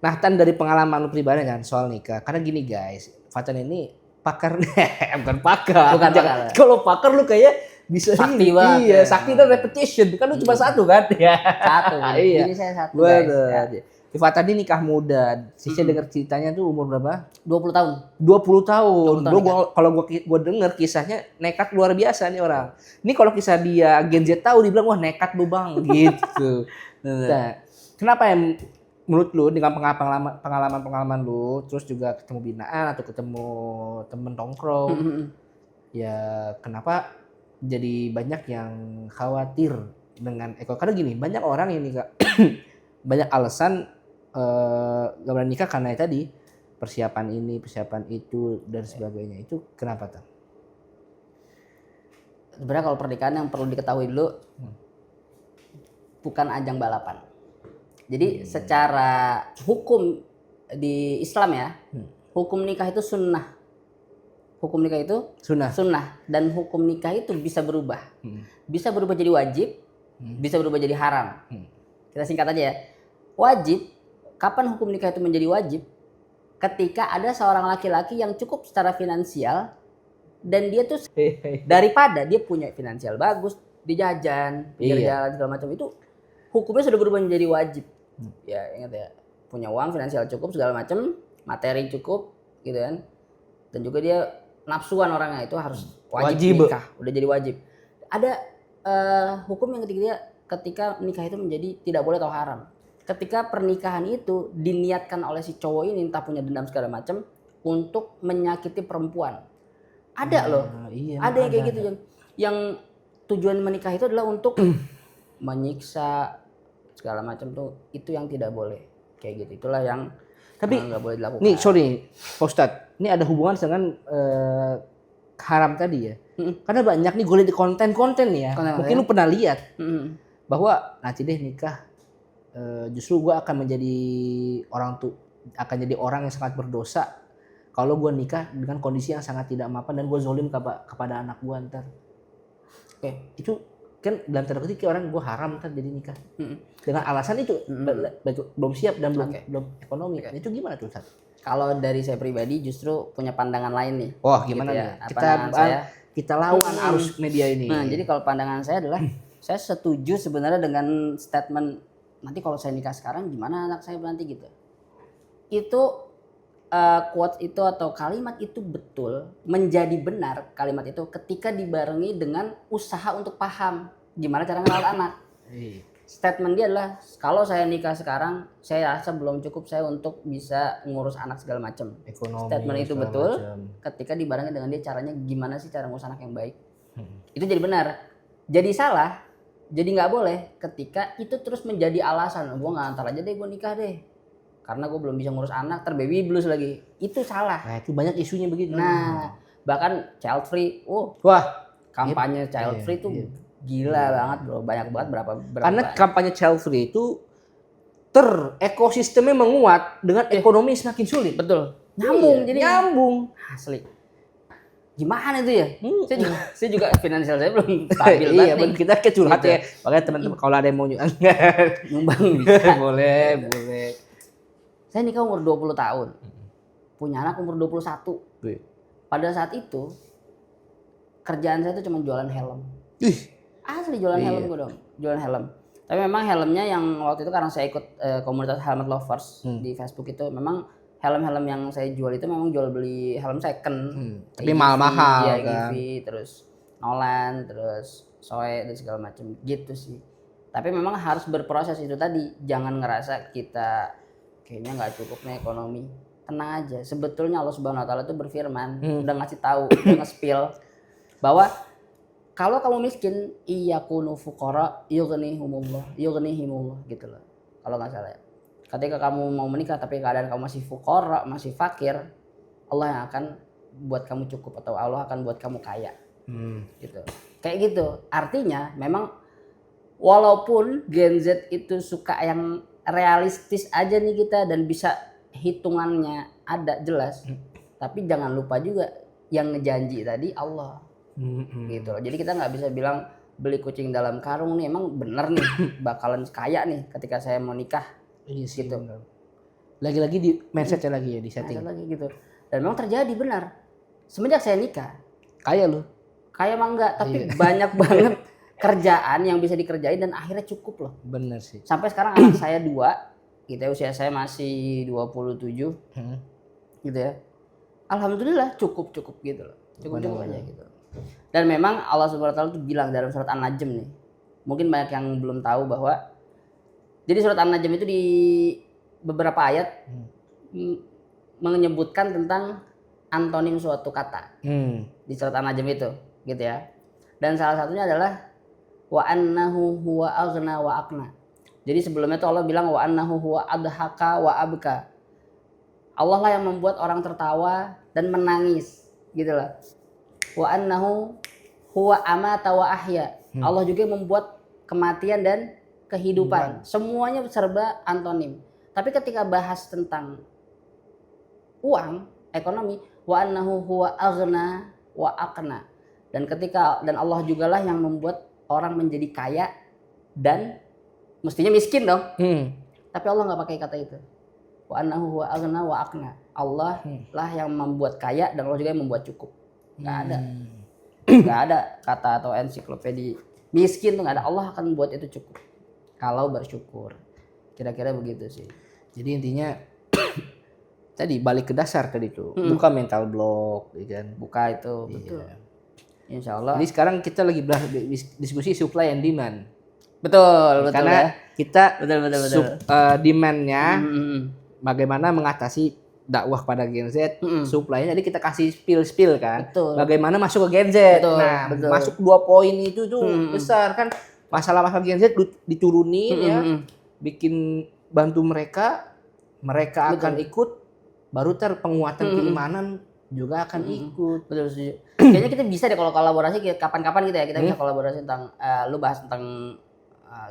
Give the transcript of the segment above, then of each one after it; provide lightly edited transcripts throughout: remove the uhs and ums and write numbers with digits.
Nah, Tan dari pengalaman lu pribadi kan soal nikah. Karena gini guys, Fatan ini pakar bukan pakar. Bukan pakar. Kalau pakar lu kayak bisa Sakti ini. banget, Iya, ya. sakti dan repetition. Kan lu cuma satu kan? Ya. Satu. Iya. Ini saya satu guys. Ya. Si Fatan ini nikah muda. Saya dengar ceritanya tuh umur berapa? 20 tahun. 20 tahun. 20 tahun Kalau gua denger kisahnya nekat luar biasa nih orang. Ini kalau kisah dia Gen Z tahu dibilang wah nekat lu Bang gitu. Nah, kenapa ya menurut lu dengan pengalaman lu terus juga ketemu binaan atau ketemu temen nongkrong ya kenapa jadi banyak yang khawatir dengan karena gini banyak orang yang nikah banyak alasan gak berani nikah karena tadi persiapan ini persiapan itu dan sebagainya itu kenapa tuh? Sebenarnya kalau pernikahan yang perlu diketahui dulu bukan ajang balapan. Jadi secara hukum di Islam ya, hukum nikah itu sunnah. Hukum nikah itu sunnah dan hukum nikah itu bisa berubah. Bisa berubah jadi wajib, bisa berubah jadi haram. Kita singkat aja ya. Wajib, kapan hukum nikah itu menjadi wajib? Ketika ada seorang laki-laki yang cukup secara finansial dan dia tuh daripada dia punya finansial bagus, dijajan, pinggir jalan segala macam itu hukumnya sudah berubah menjadi wajib. Ya ingat ya, punya uang finansial cukup segala macam, materi cukup gitu kan. Dan juga dia nafsuan orangnya itu harus wajib nikah, udah jadi wajib. Ada hukum yang ketika nikah itu menjadi tidak boleh atau haram. Ketika pernikahan itu diniatkan oleh si cowok ini entah punya dendam segala macam untuk menyakiti perempuan. Ada loh. Ada yang kayak gitu yang tujuan menikah itu adalah untuk menyiksa segala macam tuh, itu yang tidak boleh kayak gitu. Itulah yang tapi nggak boleh dilakukan. Nih sorry Pak Ustadz, ini ada hubungan dengan haram tadi ya. Karena banyak nih gue lihat di konten-konten ya. Mungkin lu pernah lihat bahwa nanti deh nikah justru gue akan menjadi akan jadi orang yang sangat berdosa kalau gue nikah dengan kondisi yang sangat tidak mapan dan gue zolim kepada anak gue ntar. Oke, itu kan dalam tanda kutip orang gue haram ntar jadi nikah dengan alasan itu belum siap dan belum ekonomi. Itu gimana tuh Ustaz? Kalau dari saya pribadi justru punya pandangan lain nih. Wah gimana gitu ya? Kita lawan arus media ini. Nah jadi kalau pandangan saya adalah saya setuju sebenarnya dengan statement nanti kalau saya nikah sekarang gimana anak saya nanti gitu. Itu quote itu atau kalimat itu betul menjadi benar kalimat itu ketika dibarengi dengan usaha untuk paham gimana cara ngerawat anak. Statement dia adalah kalau saya nikah sekarang saya rasa belum cukup saya untuk bisa ngurus anak segala macam. Statement itu betul ketika dibarengi dengan dia caranya gimana sih cara ngurus anak yang baik. Itu jadi benar. Jadi salah, jadi nggak boleh ketika itu terus menjadi alasan gue nggak antar aja deh gue nikah deh. Karena gue belum bisa ngurus anak, baby blues lagi. Itu salah. Nah, itu banyak isunya begitu. Nah, bahkan child free. Kampanye child free itu gila banget, Bro. Banyak banget berapa Karena kampanye child free itu ekosistemnya menguat dengan ekonomi semakin sulit. Betul. Nyambung jadi. Nyambung. Asli. Gimana itu ya? Saya juga finansial saya belum stabil banget nih. Kita curhat ya. Makanya teman-teman kalau ada yang mau nyumbang bisa. boleh. Saya nikah umur 20 tahun. Punya anak umur 21. Pada saat itu kerjaan saya itu cuma jualan helm. Asli jualan helm gue dong. Jualan helm. Tapi memang helmnya yang waktu itu karena saya ikut komunitas helmet lovers di Facebook itu memang helm-helm yang saya jual itu memang jual beli helm second. Tapi mahal-mahal ya, kan. Givi, terus Nolan, terus Soe dan segala macam gitu sih. Tapi memang harus berproses itu tadi. Jangan ngerasa kita kayaknya nggak cukup nih ekonomi. Tenang aja. Sebetulnya Allah Subhanahu Wa Taala itu berfirman, udah ngasih tahu, udah nge-spill bahwa kalau kamu miskin, iyakunu fuqara yughnihimullah gitu loh. Kalau nggak salah ya. Ketika kamu mau menikah tapi keadaan kamu masih fuqara, masih fakir, Allah yang akan buat kamu cukup atau Allah akan buat kamu kaya. Gitu. Kayak gitu. Artinya memang walaupun Gen Z itu suka yang realistis aja nih kita dan bisa hitungannya ada jelas, tapi jangan lupa juga yang ngejanji tadi Allah. Gitu loh. Jadi kita nggak bisa bilang beli kucing dalam karung nih emang bener nih bakalan kaya nih ketika saya mau nikah. Gitu. Lagi-lagi di mindsetnya lagi ya, di setting. Ada lagi gitu. Dan memang terjadi benar. Semenjak saya nikah, Kaya lu. kayak emang enggak, tapi banyak banget kerjaan yang bisa dikerjain dan akhirnya cukup loh. Bener sih. Sampai sekarang anak saya 2, gitu ya, usia saya masih 27, gitu ya. Alhamdulillah cukup gitu loh. Cukup aja gitu. Dan memang Allah Subhanahu wa taala tuh bilang dalam surat An-Najm nih. Mungkin banyak yang belum tahu bahwa jadi surat An-Najm itu di beberapa ayat menyebutkan tentang antonim suatu kata. Di surat An-Najm itu, gitu ya. Dan salah satunya adalah wa annahu huwa aghna wa aqna. Jadi sebelumnya tuh Allah bilang wa annahu huwa adhaka wa abka. Allah lah yang membuat orang tertawa dan menangis, gitu loh. Wa annahu huwa amata wa ahya. Allah juga yang membuat kematian dan kehidupan. Semuanya serba antonim. Tapi ketika bahas tentang uang, ekonomi, wa annahu huwa aghna wa aqna. Dan Allah jugalah yang membuat orang menjadi kaya dan mestinya miskin dong. Tapi Allah nggak pakai kata itu. Wa annahu huwa aghna wa aqna. Allah lah yang membuat kaya dan Allah juga yang membuat cukup. Nggak ada kata atau ensiklopedi miskin tuh nggak ada. Allah akan membuat itu cukup kalau bersyukur. Kira-kira begitu sih. Jadi intinya tadi balik ke dasar tadi itu, buka mental block, kan? Buka itu, betul. Insya Allah. Jadi sekarang kita lagi diskusi supply and demand. Betul. Karena ya. kita betul. demand-nya bagaimana mengatasi dakwah pada Gen Z, supply-nya jadi kita kasih spill kan. Betul. Bagaimana masuk ke Gen Z. Betul. Masuk 2 poin itu tuh besar kan. Masalah-masalah Gen Z diturunin ya. Bikin bantu mereka akan ikut, baru penguatan keimanan juga akan ikut. Betul sih. Kayaknya kita bisa deh kalau kolaborasi kapan-kapan gitu ya, kita bisa kolaborasi tentang lu bahas tentang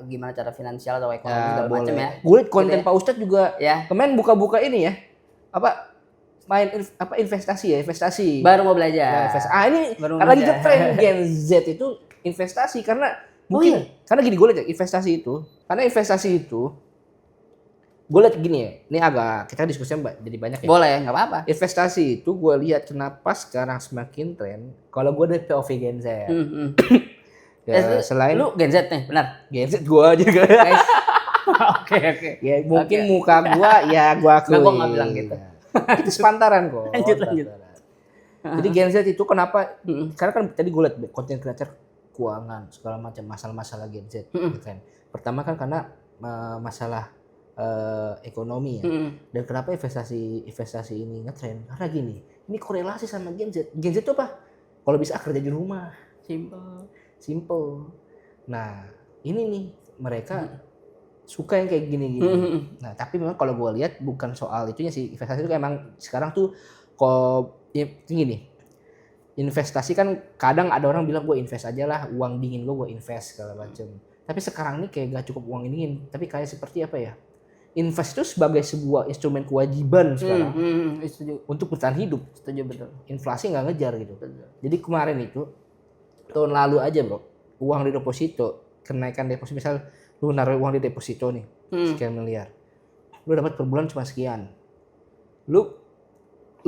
gimana cara finansial atau ekonomi segala macam ya. Gue konten gitu Pak Ustadz juga ya. Kemarin buka-buka ini ya. Investasi. Baru mau belajar. Ini karena lagi tren Gen Z itu investasi karena mungkin karena gini gue lihat investasi itu gue lihat gini ya, ini agak kita diskusinya jadi banyak ya. Boleh, nggak apa-apa. Investasi itu gue lihat kenapa sekarang semakin tren. Kalau gue dari POV Gen Z. Ya, selain lu Gen Z nih, benar? Gen Z gue juga. Oke. Ya mungkin muka gue ya gue akui. Gue nggak bilang gitu. Itu sepantaran kok. Lanjut. Jadi Gen Z itu kenapa? Karena kan tadi gue lihat konten kreator keuangan segala macam masalah-masalah Gen Z. Pertama kan karena masalah ekonomi ya. Dan kenapa investasi ini ngetren? Karena gini, ini korelasi sama Gen Z. Gen Z itu apa? Kalau bisa kerja di rumah, simple. Nah, ini nih mereka suka yang kayak gini. Nah, tapi memang kalau gue lihat bukan soal itunya sih. Investasi itu emang sekarang tuh ya, gini. Investasi kan kadang ada orang bilang gue invest aja lah, uang dingin gue invest segala macam. Tapi sekarang nih kayak gak cukup uang dingin, tapi kayak seperti apa ya? Invest itu sebagai sebuah instrumen kewajiban sekarang untuk bertahan hidup. Setuju, betul. Inflasi nggak ngejar gitu. Jadi kemarin itu tahun lalu aja bro, uang di deposito, kenaikan deposito, misal lu naruh uang di deposito nih sekian miliar, lu dapat per bulan cuma sekian. Lu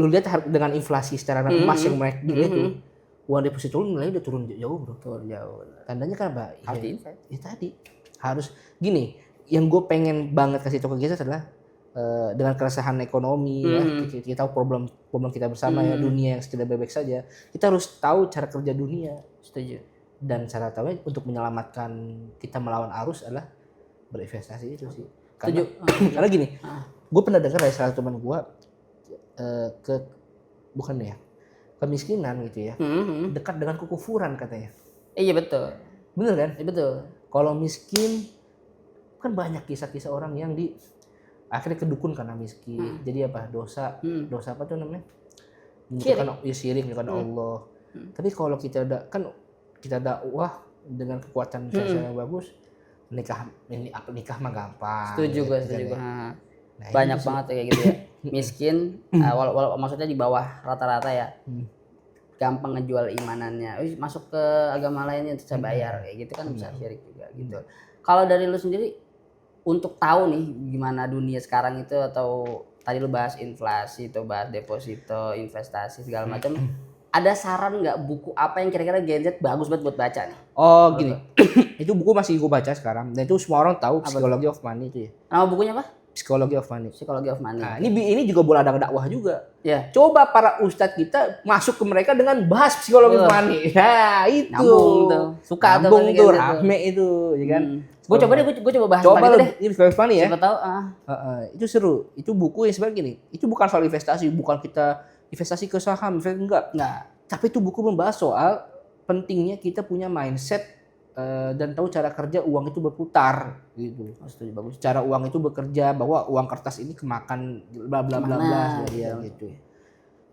lihat dengan inflasi secara emas yang naik gila itu, uang deposito lu nilainya udah turun jauh bro. Turun jauh. Tandanya kan apa? Harus diinvest. Ya tadi harus gini. Yang gue pengen banget kasih tau ke kita adalah dengan keresahan ekonomi ya, kita tahu problem kita bersama ya, dunia yang tidak baik-baik saja, kita harus tahu cara kerja dunia. Setuju. Dan cara tahu untuk menyelamatkan kita melawan arus adalah berinvestasi itu sih. Karena gini, gue pernah dengar dari salah teman gue kemiskinan gitu ya, dekat dengan kekufuran katanya. Iya betul. Bener kan? Iya betul. Kalau miskin kan banyak kisah-kisah orang yang akhirnya kedukun karena miskin. Jadi apa? Dosa apa tuh namanya? Syirik kepada Allah. Tapi kalau kita dakwah dengan kekuatan yang bagus, nikah mah gampang. Setuju gue. Nah, banyak banget kayak gitu ya. Miskin, walau maksudnya di bawah rata-rata ya. Gampang ngejual imanannya. Masuk ke agama lainnya untuk saya bayar kayak gitu kan bisa syirik juga gitu. Kalau dari lu sendiri untuk tahu nih gimana dunia sekarang itu atau tadi lu bahas inflasi, tuh bahas deposito, investasi segala macam. Ada saran nggak buku apa yang kira-kira Gen Z bagus banget buat baca nih? Oh gini, itu buku masih gue baca sekarang dan itu semua orang tahu Psychology of Money itu ya. Nama bukunya apa? Psychology of Money. Psychology of Money. Nah, ini juga boleh ada dakwah juga. Ya. Coba para ustadz kita masuk ke mereka dengan bahas Psychology of Money. Nah, itu. Nyambung tuh. Suka nyambung tuh, rame itu, ya kan? Gue coba deh, gue coba bahas coba deh. Ini Psychology of Money ya. Siapa tahu. Itu seru. Itu buku yang sebenarnya gini. Itu bukan soal investasi, bukan kita investasi ke saham, enggak. Tapi itu buku membahas soal pentingnya kita punya mindset dan tahu cara kerja uang itu berputar gitu. Setuju, bagus. Cara uang itu bekerja, bahwa uang kertas ini kemakan bla bla bla bla ya gitu.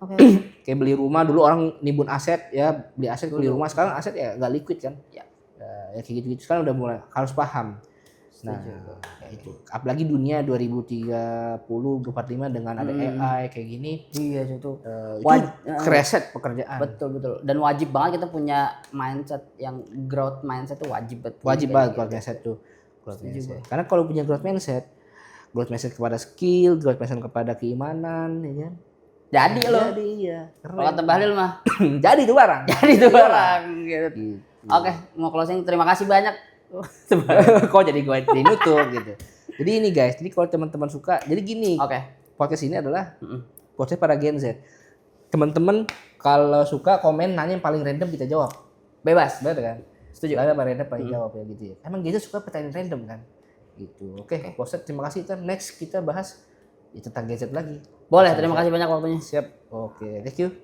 Oke. Kayak beli rumah dulu orang nimbun aset ya, beli aset beli rumah, sekarang aset ya nggak liquid kan. Ya kayak gitu-gitu sekarang udah mulai harus paham. Nah, itu. Apalagi dunia 2030 2045 dengan ada AI kayak gini. Iya itu. Kereset pekerjaan. Betul. Dan wajib banget kita punya mindset yang growth mindset itu wajib banget. Wajib banget growth mindset tuh. Karena kalau punya growth mindset kepada skill, growth mindset kepada keimanan, ya kan? Jadi iya. Kalau kata Bahlil mah jadi itu barang. Gitu. Oke, mau closing. Terima kasih banyak. Kok jadi gue nutup gitu. Jadi ini guys, jadi kalau teman-teman suka, jadi gini. Podcast ini adalah podcast para Gen Z. Teman-teman kalau suka komen nanya yang paling random kita jawab. Bebas, betul kan? Setuju. Ada paling random paling jawab ya gitu ya. Emang Gen Z suka pertanyaan random kan? Gitu. Oke. Podcast terima kasih. Next kita bahas tentang Gen Z lagi. Boleh, terima kasih banyak waktunya. Siap. Oke, thank you.